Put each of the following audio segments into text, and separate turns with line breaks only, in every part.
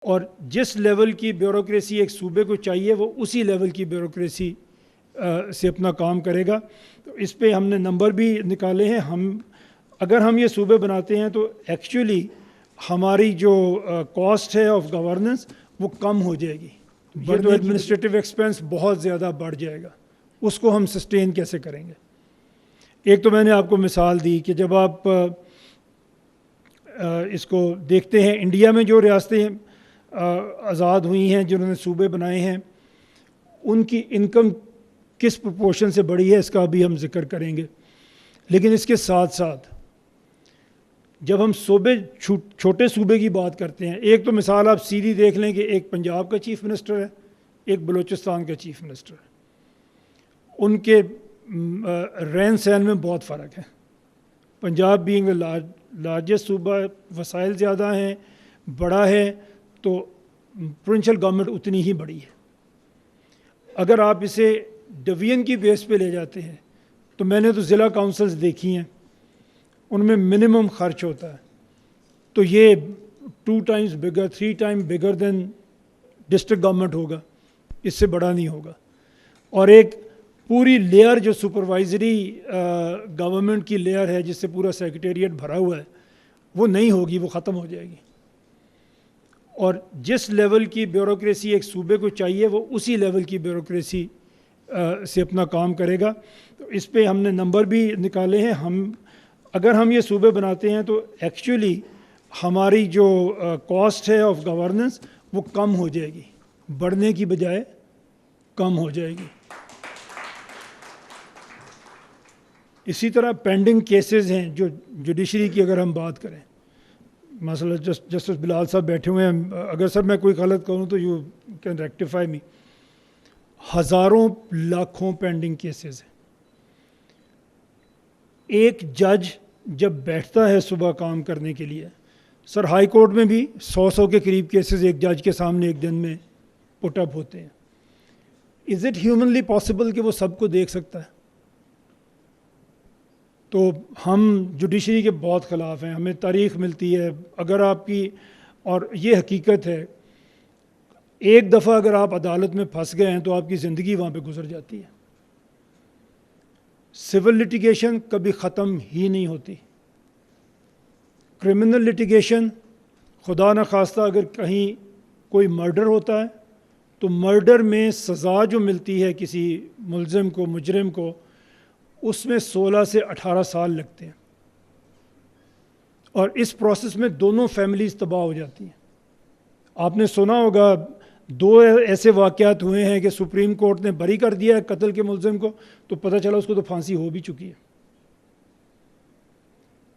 और जिस लेवल की ब्यूरोक्रेसी एक सूबे को चाहिए वो उसी लेवल की ब्यूरोक्रेसी से अपना काम करेगा। तो इस पे हमने नंबर भी निकाले हैं। अगर हम ये सूबे बनाते हैं तो एक्चुअली हमारी जो कॉस्ट है ऑफ गवर्नेंस वो कम हो जाएगी। ये तो एडमिनिस्ट्रेटिव एक्सपेंस बहुत ज़्यादा बढ़ जाएगा, उसको हम सस्टेन कैसे करेंगे। एक तो मैंने आपको मिसाल दी कि जब आप इसको देखते हैं, इंडिया में जो रियासतें आज़ाद हुई हैं, जिन्होंने सूबे बनाए हैं, उनकी इनकम किस प्रोपोर्शन से बढ़ी है इसका भी हम जिक्र करेंगे। लेकिन इसके साथ साथ जब हम छोटे सूबे की बात करते हैं, एक तो मिसाल आप सीधी देख लें कि एक पंजाब का चीफ मिनिस्टर है, एक बलूचिस्तान का चीफ मिनिस्टर है। उनके रहन सहन में बहुत फ़र्क है। पंजाब बीइंग लार्जेस्ट सूबा, वसाइल ज़्यादा हैं, बड़ा है, तो प्रोविंशियल गवर्नमेंट उतनी ही बड़ी है। अगर आप इसे डिवीजन की बेस पे ले जाते हैं तो मैंने तो ज़िला काउंसिल्स देखी हैं, उनमें मिनिमम खर्च होता है तो ये 2 times bigger 3 time bigger than district government होगा, इससे बड़ा नहीं होगा। और एक पूरी लेयर जो सुपरवाइजरी गवर्नमेंट की लेयर है, जिससे पूरा सेक्रेटेरिएट भरा हुआ है, वो नहीं होगी, वो ख़त्म हो जाएगी। और जिस लेवल की ब्यूरोक्रेसी एक सूबे को चाहिए वो उसी लेवल की ब्यूरोक्रेसी से अपना काम करेगा। तो इस पे हमने नंबर भी निकाले हैं। अगर हम ये सूबे बनाते हैं तो एक्चुअली हमारी जो कॉस्ट है ऑफ गवर्नेंस वो कम हो जाएगी, बढ़ने की बजाय कम हो जाएगी। इसी तरह पेंडिंग केसेस हैं जो जुडिशरी की अगर हम बात करें, मसला जस्टिस बिलाल साहब बैठे हुए हैं, अगर सर मैं कोई गलत कहूँ तो यू कैन रेक्टिफाई मी। हज़ारों लाखों पेंडिंग केसेस हैं। एक जज जब बैठता है सुबह काम करने के लिए, सर हाई कोर्ट में भी 100 के करीब केसेस एक जज के सामने एक दिन में पुटअप होते हैं। इज़ इट ह्यूमनली पॉसिबल कि वो सबको देख सकता है? तो हम जुडिशरी के बहुत ख़िलाफ़ हैं। हमें तारीख़ मिलती है, अगर आपकी, और ये हकीकत है, एक दफ़ा अगर आप अदालत में फंस गए हैं तो आपकी ज़िंदगी वहाँ पे गुजर जाती है। सिविल लिटिगेशन कभी ख़त्म ही नहीं होती। क्रिमिनल लिटिगेशन, खुदा न खास्ता अगर कहीं कोई मर्डर होता है तो मर्डर में सज़ा जो मिलती है किसी मुल्ज़िम को, मुजरिम को, उसमें 16 से 18 साल लगते हैं। और इस प्रोसेस में दोनों फैमिलीज़ तबाह हो जाती हैं। आपने सुना होगा 2 ऐसे वाक़यात हुए हैं कि सुप्रीम कोर्ट ने बरी कर दिया है कत्ल के मुल्ज़िम को, तो पता चला उसको तो फांसी हो भी चुकी है।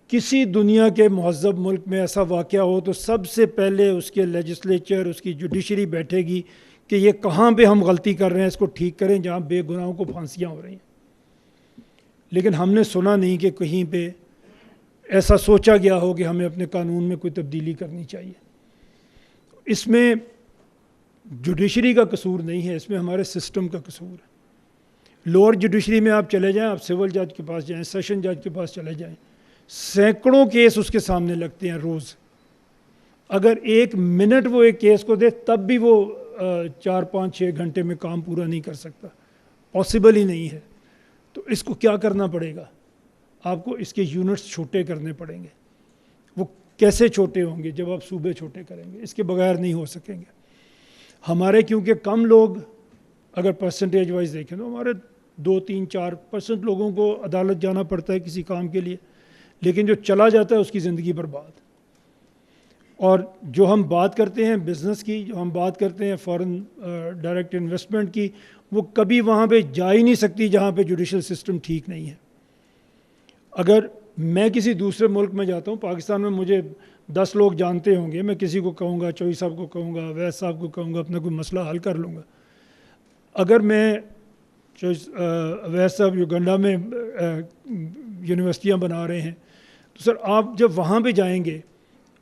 किसी दुनिया के महज़्ज़ब मुल्क में ऐसा वाक़या हो तो सबसे पहले उसके लेजिस्लेचर, उसकी जुडिशरी बैठेगी कि ये कहाँ पे हम गलती कर रहे हैं, इसको ठीक करें, जहाँ बेगुनाहों को फांसियाँ हो रही हैं। लेकिन हमने सुना नहीं कि कहीं पे ऐसा सोचा गया हो कि हमें अपने कानून में कोई तब्दीली करनी चाहिए। इसमें जुडिशरी का कसूर नहीं है, इसमें हमारे सिस्टम का कसूर है। लोअर जुडिशरी में आप चले जाएं, आप सिविल जज के पास जाएं, सेशन जज के पास चले जाएं, सैकड़ों केस उसके सामने लगते हैं रोज़। अगर 1 मिनट वो एक केस को दे तब भी वो 4, 5, 6 घंटे में काम पूरा नहीं कर सकता, पॉसिबल ही नहीं है। तो इसको क्या करना पड़ेगा? आपको इसके यूनिट्स छोटे करने पड़ेंगे। वो कैसे छोटे होंगे? जब आप सूबे छोटे करेंगे, इसके बगैर नहीं हो सकेंगे। हमारे क्योंकि कम लोग, अगर परसेंटेज वाइज देखें तो हमारे 2, 3, 4% लोगों को अदालत जाना पड़ता है किसी काम के लिए, लेकिन जो चला जाता है उसकी ज़िंदगी बर्बाद। और जो हम बात करते हैं बिज़नेस की, जो हम बात करते हैं फॉरेन डायरेक्ट इन्वेस्टमेंट की, वो कभी वहाँ पे जा ही नहीं सकती जहाँ पे जुडिशल सिस्टम ठीक नहीं है। अगर मैं किसी दूसरे मुल्क में जाता हूँ, पाकिस्तान में मुझे 10 लोग जानते होंगे, मैं किसी को कहूँगा, चौधरी साहब को कहूँगा, वैस साहब को कहूँगा, अपना कोई मसला हल कर लूँगा। अगर मैं वैस साहब युगांडा में यूनिवर्सिटियाँ बना रहे हैं, तो सर आप जब वहाँ पे जाएंगे,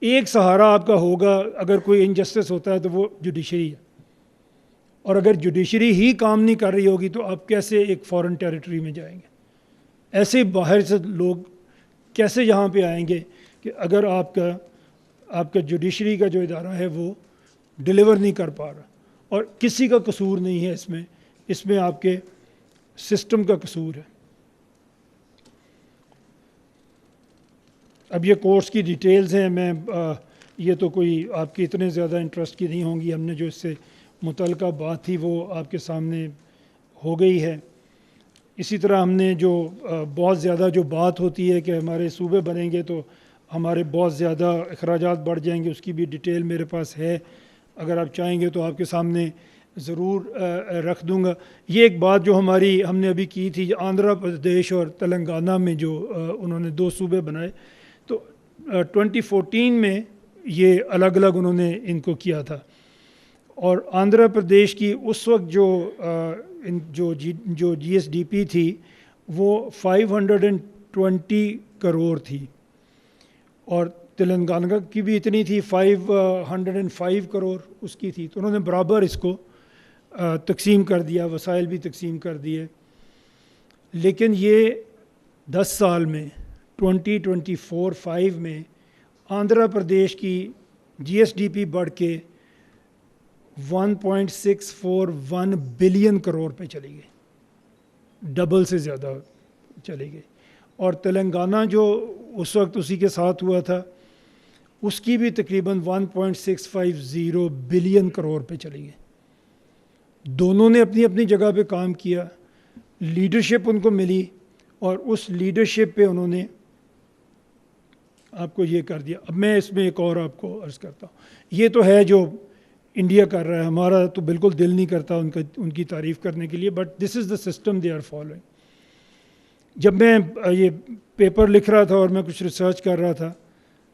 एक सहारा आपका होगा, अगर कोई इनजस्टिस होता है तो वो जुडिशरी है। और अगर जुडिशरी ही काम नहीं कर रही होगी तो आप कैसे एक फॉरेन टेरिटरी में जाएंगे? ऐसे बाहर से लोग कैसे यहाँ पे आएंगे कि अगर आपका जुडिशरी का जो इदारा है वो डिलीवर नहीं कर पा रहा, और किसी का कसूर नहीं है इसमें, इसमें आपके सिस्टम का कसूर है। अब ये कोर्स की डिटेल्स हैं, मैं ये तो कोई आपकी इतने ज़्यादा इंटरेस्ट की नहीं होंगी, हमने जो इससे मुतल्लिका बात थी वो आपके सामने हो गई है। इसी तरह हमने जो बहुत ज़्यादा जो बात होती है कि हमारे सूबे बनेंगे तो हमारे बहुत ज़्यादा अखराजात बढ़ जाएंगे, उसकी भी डिटेल मेरे पास है, अगर आप चाहेंगे तो आपके सामने ज़रूर रख दूंगा। ये एक बात जो हमने अभी की थी, आंध्र प्रदेश और तेलंगाना में जो उन्होंने 2 सूबे बनाए, तो 2014 में ये अलग अलग उन्होंने इनको किया था। और आंध्र प्रदेश की उस वक्त जो GSDP थी वो 520 करोड़ थी, और तेलंगाना की भी इतनी थी, 505 करोड़ उसकी थी। तो उन्होंने बराबर इसको तकसीम कर दिया, वसाइल भी तकसीम कर दिए। लेकिन ये 10 साल में 2024-5 में आंध्र प्रदेश की GSDP बढ़ के 1.641 बिलियन करोड़ पे चली गई, डबल से ज़्यादा चली गई। और तेलंगाना जो उस वक्त उसी के साथ हुआ था, उसकी भी तकरीबन 1.650 बिलियन करोड़ पे चली गई। दोनों ने अपनी अपनी जगह पे काम किया, लीडरशिप उनको मिली, और उस लीडरशिप पे उन्होंने आपको ये कर दिया। अब मैं इसमें एक और आपको अर्ज़ करता हूँ, ये तो है जो इंडिया कर रहा है, हमारा तो बिल्कुल दिल नहीं करता उनकी तारीफ़ करने के लिए, but this is the system they are following. जब मैं ये पेपर लिख रहा था और मैं कुछ रिसर्च कर रहा था,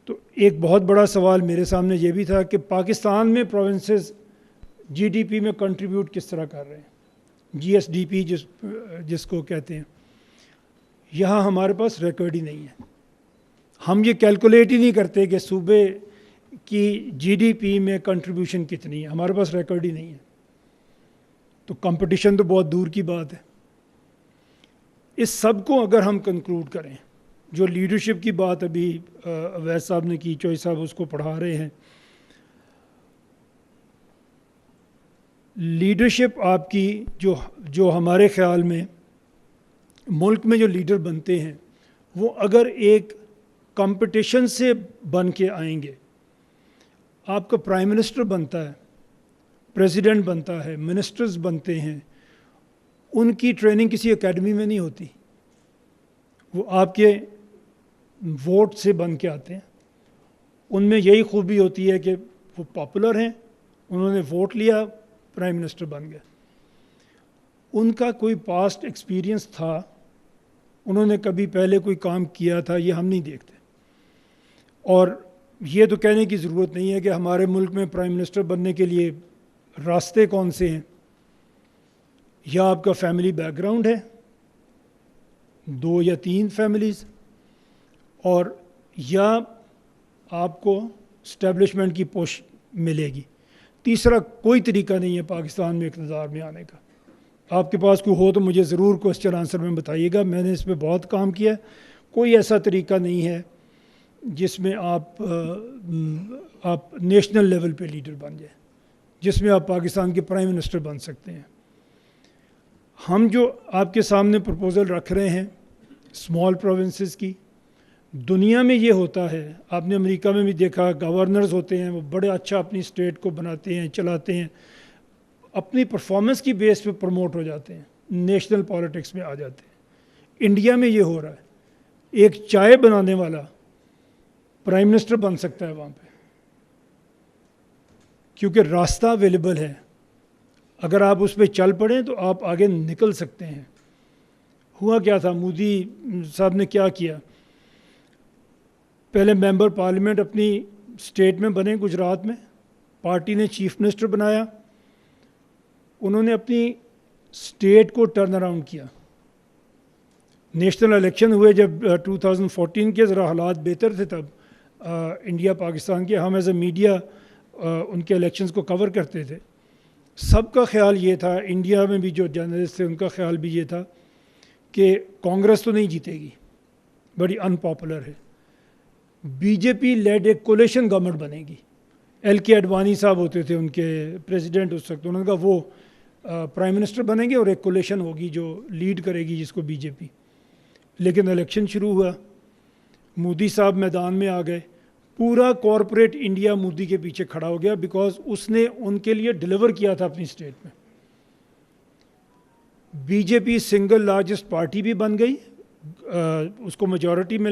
तो एक बहुत बड़ा सवाल मेरे सामने ये भी था कि पाकिस्तान में प्रोविंसेस GDP में कंट्रीब्यूट किस तरह कर रहे हैं, GSDP जिसको कहते हैं। यहाँ हमारे पास रिकॉर्ड ही नहीं है, हम ये कैलकुलेट ही नहीं करते कि सूबे की GDP में कंट्रीब्यूशन कितनी है, हमारे पास रिकॉर्ड ही नहीं है। तो कंपटीशन तो बहुत दूर की बात है। इस सब को अगर हम कंक्लूड करें, जो लीडरशिप की बात अभी अवैस साहब ने की, चोई साहब उसको पढ़ा रहे हैं, लीडरशिप आपकी जो हमारे ख़्याल में मुल्क में जो लीडर बनते हैं वो अगर एक कंपटीशन से बन के आएंगे, आपका प्राइम मिनिस्टर बनता है, प्रेसिडेंट बनता है, मिनिस्टर्स बनते हैं, उनकी ट्रेनिंग किसी एकेडमी में नहीं होती, वो आपके वोट से बन के आते हैं। उनमें यही खूबी होती है कि वो पॉपुलर हैं, उन्होंने वोट लिया, प्राइम मिनिस्टर बन गए। उनका कोई पास्ट एक्सपीरियंस था, उन्होंने कभी पहले कोई काम किया था, ये हम नहीं देखते। और ये तो कहने की ज़रूरत नहीं है कि हमारे मुल्क में प्राइम मिनिस्टर बनने के लिए रास्ते कौन से हैं। या आपका फैमिली बैकग्राउंड है, 2 या 3 फैमिलीज़, और या आपको स्टैब्लिशमेंट की पोस्ट मिलेगी। तीसरा कोई तरीका नहीं है पाकिस्तान में इक़्तिदार में आने का। आपके पास कोई हो तो मुझे ज़रूर क्वेश्चन आंसर में बताइएगा, मैंने इस पर बहुत काम किया। कोई ऐसा तरीका नहीं है जिसमें आप नेशनल लेवल पे लीडर बन जाए, जिसमें आप पाकिस्तान के प्राइम मिनिस्टर बन सकते हैं। हम जो आपके सामने प्रपोज़ल रख रहे हैं स्मॉल प्रोविंसेस की, दुनिया में ये होता है, आपने अमेरिका में भी देखा, गवर्नर्स होते हैं, वो बड़े अच्छा अपनी स्टेट को बनाते हैं, चलाते हैं, अपनी परफॉर्मेंस की बेस पे प्रमोट हो जाते हैं, नेशनल पॉलिटिक्स में आ जाते हैं। इंडिया में ये हो रहा है, एक चाय बनाने वाला प्राइम मिनिस्टर बन सकता है वहाँ पे, क्योंकि रास्ता अवेलेबल है। अगर आप उस पर चल पड़ें तो आप आगे निकल सकते हैं। हुआ क्या था, मोदी साहब ने क्या किया, पहले मेंबर पार्लियामेंट अपनी स्टेट में बने, गुजरात में, पार्टी ने चीफ मिनिस्टर बनाया, उन्होंने अपनी स्टेट को टर्न अराउंड किया। नेशनल इलेक्शन हुए जब 2014 के, ज़रा हालात बेहतर थे तब इंडिया पाकिस्तान के, हम एज ए मीडिया उनके इलेक्शंस को कवर करते थे। सबका ख्याल ये था, इंडिया में भी जो जर्नलिस्ट थे उनका ख्याल भी ये था कि कांग्रेस तो नहीं जीतेगी, बड़ी अनपॉपुलर है, बीजेपी लेड एक कोलिशन गवर्नमेंट बनेगी, LK अडवाणी साहब होते थे उनके प्रेसिडेंट उस वक्त, उन्होंने कहा वो प्राइम मिनिस्टर बनेंगे और एक कोलेशन होगी जो लीड करेगी जिसको बीजेपी। लेकिन इलेक्शन शुरू हुआ, मोदी साहब मैदान में आ गए, पूरा कॉरपोरेट इंडिया मोदी के पीछे खड़ा हो गया, बिकॉज उसने उनके लिए डिलीवर किया था अपनी स्टेट में। बीजेपी सिंगल लार्जेस्ट पार्टी भी बन गई, उसको मेजॉरिटी मिल